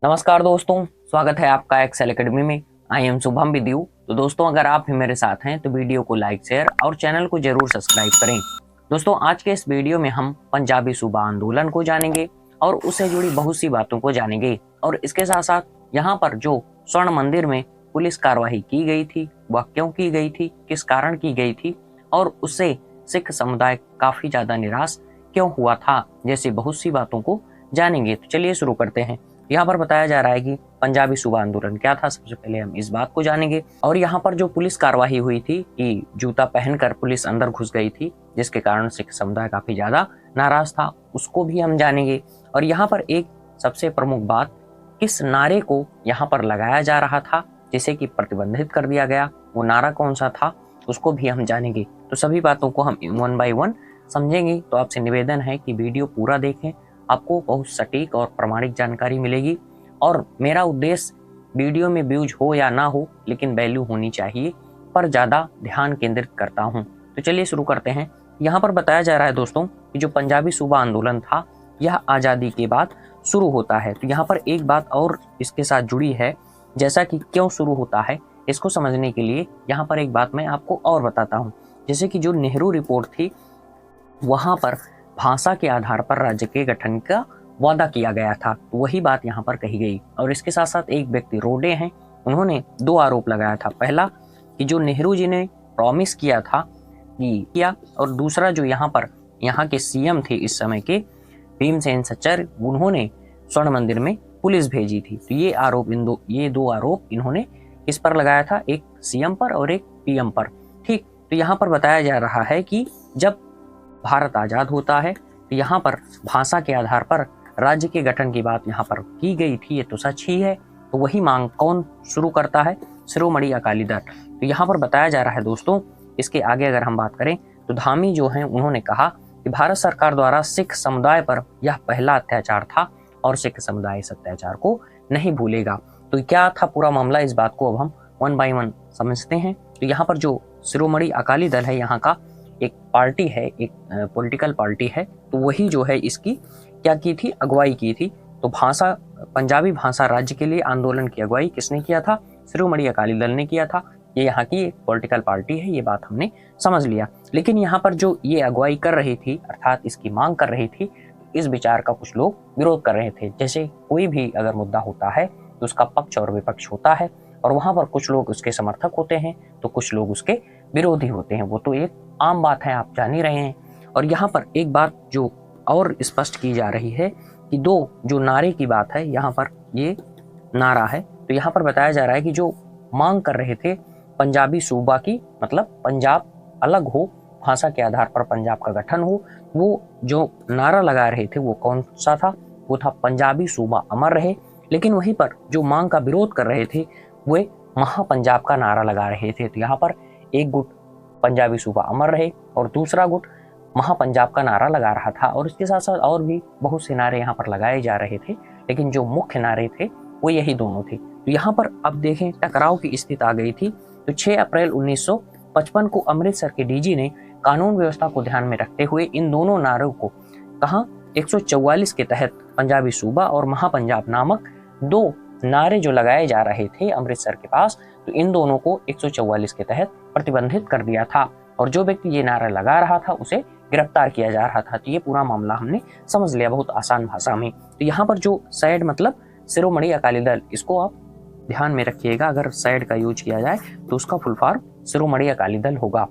नमस्कार दोस्तों, स्वागत है आपका एक्सेल एकेडमी में। I am Shubham with you. तो दोस्तों, अगर आप भी मेरे साथ हैं तो वीडियो को लाइक शेयर और चैनल को जरूर सब्सक्राइब करें। दोस्तों, आज के इस वीडियो में हम पंजाबी सूबा आंदोलन को जानेंगे और उससे जुड़ी बहुत सी बातों को जानेंगे। और इसके साथ साथ यहाँ पर जो स्वर्ण मंदिर में पुलिस कार्रवाई की गई थी वह क्यों की गई थी, किस कारण की गई थी और उससे सिख समुदाय काफी ज्यादा निराश क्यों हुआ था, जैसी बहुत सी बातों को जानेंगे। तो चलिए शुरू करते हैं। यहाँ पर बताया जा रहा है कि पंजाबी सूबा आंदोलन क्या था। सबसे पहले हम इस बात को जानेंगे। और यहाँ पर जो पुलिस कार्यवाही हुई थी कि जूता पहनकर पुलिस अंदर घुस गई थी, जिसके कारण सिख समुदाय काफी ज्यादा नाराज था, उसको भी हम जानेंगे। और यहाँ पर एक सबसे प्रमुख बात, किस नारे को यहाँ पर लगाया जा रहा था जिसे कि प्रतिबंधित कर दिया गया, वो नारा कौन सा था, उसको भी हम जानेंगे। तो सभी बातों को हम वन बाय वन समझेंगे। तो आपसे निवेदन है कि वीडियो पूरा देखें, आपको बहुत सटीक और प्रामाणिक जानकारी मिलेगी। और मेरा उद्देश्य वीडियो में व्यूज हो या ना हो, लेकिन वैल्यू होनी चाहिए, पर ज़्यादा ध्यान केंद्रित करता हूं। तो चलिए शुरू करते हैं। यहाँ पर बताया जा रहा है दोस्तों कि जो पंजाबी सूबा आंदोलन था यह आज़ादी के बाद शुरू होता है। तो यहाँ पर एक बात और इसके साथ जुड़ी है, जैसा कि क्यों शुरू होता है इसको समझने के लिए यहाँ पर एक बात मैं आपको और बताता हूँ। जैसे कि जो नेहरू रिपोर्ट थी वहाँ पर भाषा के आधार पर राज्य के गठन का वादा किया गया था, तो वही बात यहाँ पर कही गई। और इसके साथ साथ एक व्यक्ति रोडे हैं, उन्होंने दो आरोप लगाया था। पहला कि जो नेहरू जी ने प्रॉमिस किया था कि किया, और दूसरा जो यहाँ के सीएम थे इस समय के भीमसेन सच्चर, उन्होंने स्वर्ण मंदिर में पुलिस भेजी थी। तो ये दो आरोप इन्होंने इस पर लगाया था, एक सीएम पर और एक पीएम पर। ठीक, तो यहाँ पर बताया जा रहा है कि जब भारत आजाद होता है तो यहाँ पर भाषा के आधार पर राज्य के गठन की बात यहाँ पर की गई थी, ये तो सच ही है। तो वही मांग कौन शुरू करता है? शिरोमणि अकाली दल। तो यहाँ पर बताया जा रहा है दोस्तों, इसके आगे अगर हम बात करें तो धामी जो हैं उन्होंने कहा कि भारत सरकार द्वारा सिख समुदाय पर यह पहला अत्याचार था और सिख समुदाय इस अत्याचार को नहीं भूलेगा। तो क्या था पूरा मामला, इस बात को अब हम वन बाय वन समझते हैं। तो यहाँ पर जो शिरोमणि अकाली दल है, यहाँ का एक पार्टी है, एक पॉलिटिकल पार्टी है, तो वही जो है इसकी क्या की थी, अगुवाई की थी। तो पंजाबी भाषा राज्य के लिए आंदोलन की अगुवाई किसने किया था? शिरोमणि अकाली दल ने किया था। ये यहाँ की एक पॉलिटिकल पार्टी है, ये बात हमने समझ लिया। लेकिन यहाँ पर जो ये अगुवाई कर रही थी, अर्थात इसकी मांग कर रही थी, इस विचार का कुछ लोग विरोध कर रहे थे। जैसे कोई भी अगर मुद्दा होता है तो उसका पक्ष और विपक्ष होता है, और वहां पर कुछ लोग उसके समर्थक होते हैं तो कुछ लोग उसके विरोधी होते हैं। वो तो एक आम बात है, आप जान ही रहे हैं। और यहाँ पर एक बात जो और स्पष्ट की जा रही है कि दो जो नारे की बात है, यहाँ पर ये नारा है। तो यहाँ पर बताया जा रहा है कि जो मांग कर रहे थे पंजाबी सूबा की, मतलब पंजाब अलग हो, भाषा के आधार पर पंजाब का गठन हो, वो जो नारा लगा रहे थे वो कौन सा था? वो था पंजाबी सूबा अमर रहे। लेकिन वहीं पर जो मांग का विरोध कर रहे थे वे महापंजाब का नारा लगा रहे थे। तो यहाँ पर एक गुट पंजाबी सूबा अमर रहे और दूसरा गुट महापंजाब का नारा लगा रहा था। और इसके साथ साथ और भी बहुत से नारे यहाँ पर लगाए जा रहे थे, लेकिन जो मुख्य नारे थे वो यही दोनों थे। तो यहाँ पर अब देखें टकराव की स्थिति आ गई थी। तो 6 अप्रैल 1955 को अमृतसर के डीजी ने कानून व्यवस्था को ध्यान में रखते हुए इन दोनों नारों को कहा 144 के तहत पंजाबी सूबा और महापंजाब नामक दो नारे जो लगाए जा रहे थे अमृतसर के पास, तो इन दोनों को 144 के तहत प्रतिबंधित कर दिया था। और जो व्यक्ति ये नारा लगा रहा था उसे गिरफ्तार किया जा रहा था। तो ये पूरा मामला हमने समझ लिया बहुत आसान भाषा में। तो यहाँ पर जो सैड मतलब शिरोमणि अकाली दल, इसको आप ध्यान में रखिएगा। अगर सैड का यूज किया जाए तो उसका फुल फॉर्म शिरोमणि अकाली दल होगा।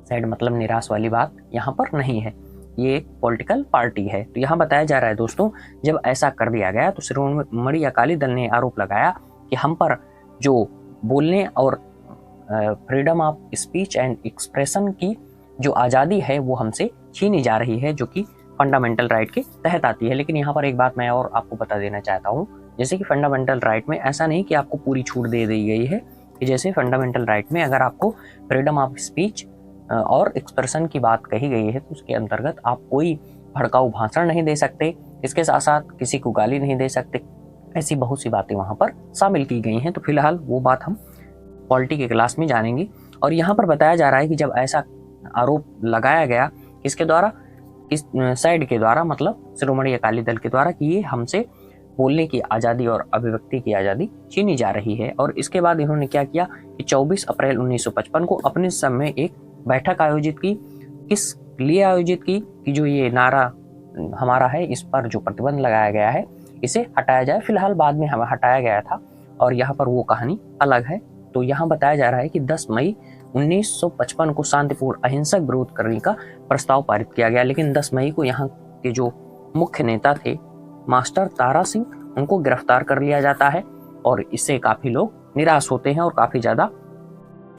सैड मतलब निराश वाली बात यहाँ पर नहीं है, ये एक पॉलिटिकल पार्टी है। तो यहाँ बताया जा रहा है दोस्तों, जब ऐसा कर दिया गया तो शिरोमणि अकाली दल ने आरोप लगाया कि हम पर जो बोलने और freedom of speech and expression की जो आज़ादी है वो हमसे छीनी जा रही है, जो कि फंडामेंटल राइट के तहत आती है। लेकिन यहाँ पर एक बात मैं और आपको बता देना चाहता हूँ, जैसे कि फंडामेंटल राइट में ऐसा नहीं कि आपको पूरी छूट दे दी गई है कि जैसे फंडामेंटल राइट में अगर आपको फ्रीडम ऑफ स्पीच और एक्सप्रेशन की बात कही गई है तो उसके अंतर्गत आप कोई भड़काऊ भाषण नहीं दे सकते, इसके साथ साथ किसी को गाली नहीं दे सकते, ऐसी बहुत सी बातें वहाँ पर शामिल की गई हैं। तो फिलहाल वो बात हम पॉलिटी के क्लास में जानेंगे। और यहाँ पर बताया जा रहा है कि जब ऐसा आरोप लगाया गया किसके द्वारा, इस साइड के द्वारा, मतलब शिरोमणि अकाली दल के द्वारा, कि ये हमसे बोलने की आज़ादी और अभिव्यक्ति की आज़ादी छीनी जा रही है। और इसके बाद इन्होंने क्या किया कि 24 अप्रैल 1955 को अपने समय एक बैठक आयोजित की। किस लिए आयोजित की कि जो ये नारा हमारा है, इस पर जो प्रतिबंध लगाया गया है इसे हटाया जाए। फिलहाल बाद में हमें हटाया गया था और यहाँ पर वो कहानी अलग है। तो यहाँ बताया जा रहा है कि 10 मई 1955 को शांतिपूर्ण अहिंसक विरोध करने का प्रस्ताव पारित किया गया, लेकिन 10 मई को यहाँ के जो मुख्य नेता थे मास्टर तारा सिंह, उनको गिरफ्तार कर लिया जाता है और इससे काफी लोग निराश होते हैं और काफी ज्यादा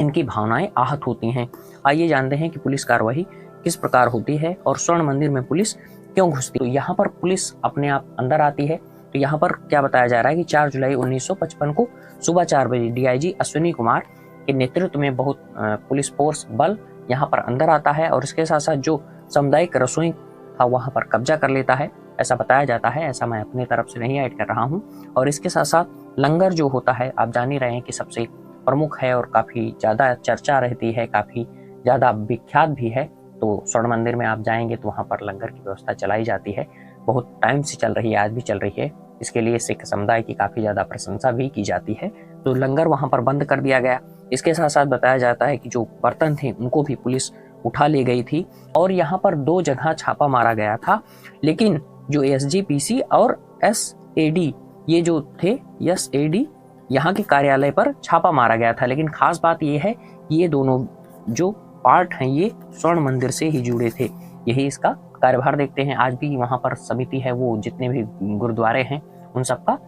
इनकी भावनाएं आहत होती हैं। आइए जानते हैं कि पुलिस कार्रवाई किस प्रकार होती है और स्वर्ण मंदिर में पुलिस क्यों घुसती है। तो यहाँ पर पुलिस अपने आप अंदर आती है। तो यहाँ पर क्या बताया जा रहा है कि 4 जुलाई 1955 को सुबह 4 बजे डीआईजी अश्विनी कुमार के नेतृत्व में बहुत पुलिस फोर्स बल यहाँ पर अंदर आता है और इसके साथ साथ जो सामुदायिक रसोई था वहाँ पर कब्जा कर लेता है, ऐसा बताया जाता है। ऐसा मैं अपनी तरफ से नहीं ऐड कर रहा हूँ। और इसके साथ साथ लंगर जो होता है, आप जान ही रहे हैं कि सबसे प्रमुख है और काफ़ी ज़्यादा चर्चा रहती है, काफ़ी ज़्यादा विख्यात भी है। तो स्वर्ण मंदिर में आप जाएंगे तो वहाँ पर लंगर की व्यवस्था चलाई जाती है, बहुत टाइम से चल रही है, आज भी चल रही है। इसके लिए सिख समुदाय की काफ़ी ज़्यादा प्रशंसा भी की जाती है। तो लंगर वहाँ पर बंद कर दिया गया। इसके साथ साथ बताया जाता है कि जो बर्तन थे उनको भी पुलिस उठा ले गई थी और यहाँ पर 2 जगह छापा मारा गया था। लेकिन जो एसजीपीसी और एसएडी, ये जो थे एसएडी, यहाँ के कार्यालय पर छापा मारा गया था। लेकिन खास बात ये है ये दोनों जो पार्ट हैं ये स्वर्ण मंदिर से ही जुड़े थे। यही इसका कार्यभार देखते हैं। आज भी वहाँ पर समिति है, वो जितने भी गुरुद्वारे हैं उन सबका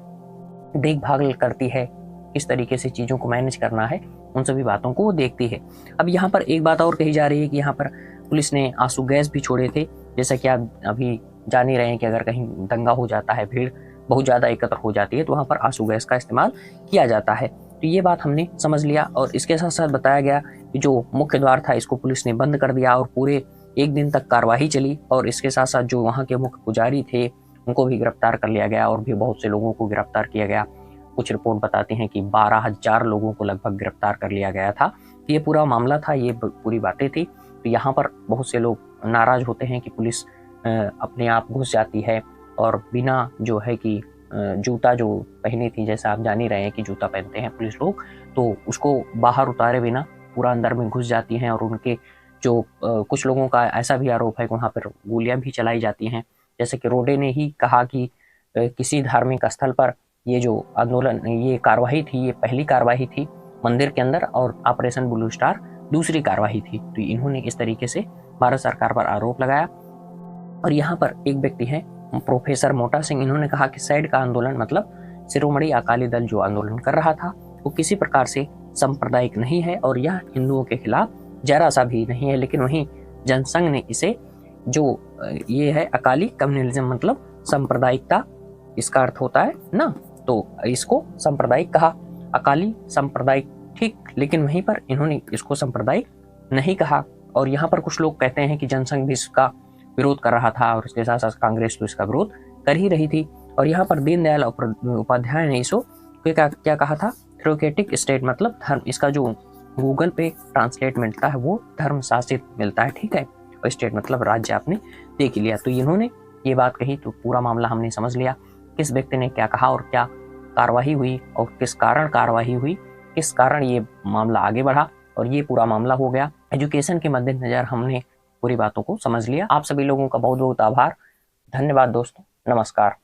देखभाल करती है, किस तरीके से चीज़ों को मैनेज करना है, उन सभी बातों को वो देखती है। अब यहाँ पर एक बात और कही जा रही है कि यहाँ पर पुलिस ने आंसू गैस भी छोड़े थे। जैसा कि आप अभी जान ही रहे हैं कि अगर कहीं दंगा हो जाता है, भीड़ बहुत ज़्यादा एकत्र हो जाती है, तो वहाँ पर आंसू गैस का इस्तेमाल किया जाता है। तो ये बात हमने समझ लिया। और इसके साथ साथ बताया गया कि जो मुख्य द्वार था इसको पुलिस ने बंद कर दिया और पूरे 1 दिन तक कार्रवाई चली। और इसके साथ साथ जो वहाँ के मुख्य पुजारी थे उनको भी गिरफ्तार कर लिया गया और भी बहुत से लोगों को गिरफ्तार किया गया। कुछ रिपोर्ट बताती हैं कि 12,000 लोगों को लगभग गिरफ्तार कर लिया गया था। तो ये पूरा मामला था, ये पूरी बातें थी। तो यहाँ पर बहुत से लोग नाराज होते हैं कि पुलिस अपने आप घुस जाती है और बिना जो है कि जूता जो पहनी थी, जैसा आप जान ही रहे हैं कि जूता पहनते हैं पुलिस लोग, तो उसको बाहर उतारे बिना पूरा अंदर में घुस जाती हैं। और उनके जो कुछ लोगों का ऐसा भी आरोप है कि वहाँ पर गोलियां भी चलाई जाती हैं। जैसे कि रोडे ने ही कहा कि किसी धार्मिक स्थल पर ये जो आंदोलन, ये कार्रवाई थी, ये पहली कार्रवाई थी मंदिर के अंदर और ऑपरेशन ब्लू स्टार दूसरी कार्रवाई थी। तो इन्होंने इस तरीके से भारत सरकार पर आरोप लगाया। और यहाँ पर एक व्यक्ति है प्रोफेसर मोटा सिंह, इन्होंने कहा कि सैड का आंदोलन मतलब शिरोमणि अकाली दल जो आंदोलन कर रहा था वो किसी प्रकार से सांप्रदायिक नहीं है और यह हिंदुओं के खिलाफ जरा सा भी नहीं है। लेकिन वहीं जनसंघ ने इसे जो ये है अकाली कम्युनलिज्म मतलब सांप्रदायिकता, इसका अर्थ होता है ना, तो इसको सांप्रदायिक कहा, अकाली सांप्रदायिक, ठीक। लेकिन वहीं पर इन्होंने इसको सांप्रदायिक नहीं कहा। और यहाँ पर कुछ लोग कहते हैं कि जनसंघ भी इसका विरोध कर रहा था और इसके साथ साथ कांग्रेस तो इसका विरोध कर ही रही थी। और यहाँ पर दीनदयाल उपाध्याय ने इसको क्या कहा था, थ्योक्रेटिक स्टेट मतलब धर्म, इसका जो गूगल पे ट्रांसलेट मिलता है वो धर्म शासित मिलता है, ठीक है। और स्टेट मतलब राज्य, आपने देख लिया। तो इन्होंने ये बात कही तो पूरा मामला हमने समझ लिया, किस व्यक्ति ने क्या कहा और क्या कार्रवाई हुई और किस कारण कार्रवाई हुई, किस कारण ये मामला आगे बढ़ा और ये पूरा मामला हो गया। एजुकेशन के मद्देनजर हमने पूरी बातों को समझ लिया। आप सभी लोगों का बहुत बहुत आभार, धन्यवाद दोस्तों, नमस्कार।